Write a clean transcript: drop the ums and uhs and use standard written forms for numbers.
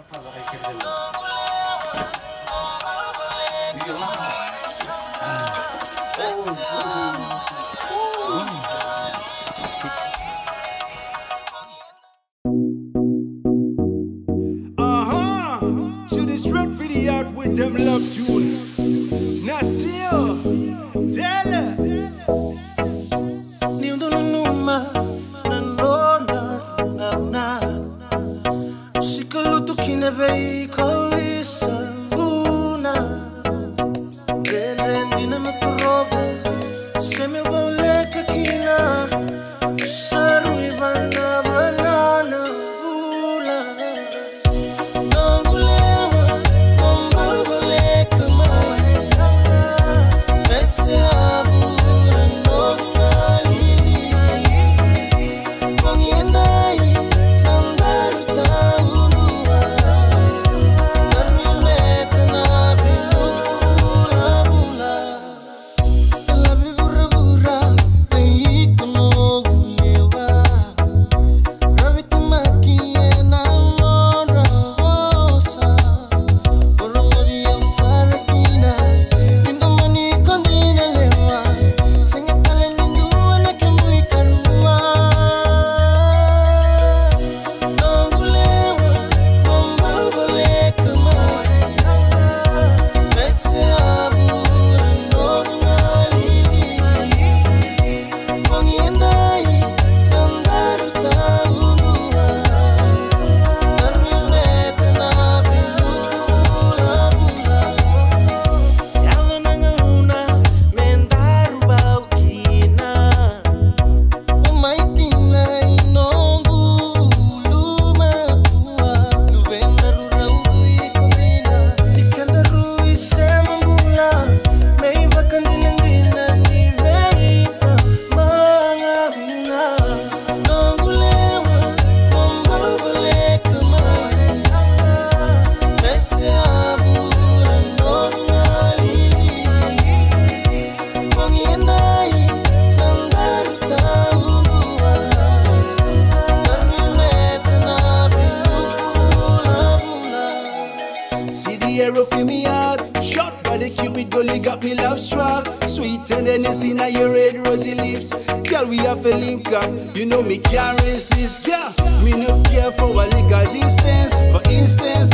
Should it straight for the out with them love tune. Nasio, tell her. Nindo numa, nanona, nauna. Usikaluto kinevei koisa una. Rendina me prova, se me voleka kina. Usaru ivana banana ula. See the arrow for me out. Shot by the cupid girl, you got me love struck. Sweet tenderness in your red rosy lips. Girl, we have a link up. You know me can't resist, yeah. Me no care for a legal distance. For instance,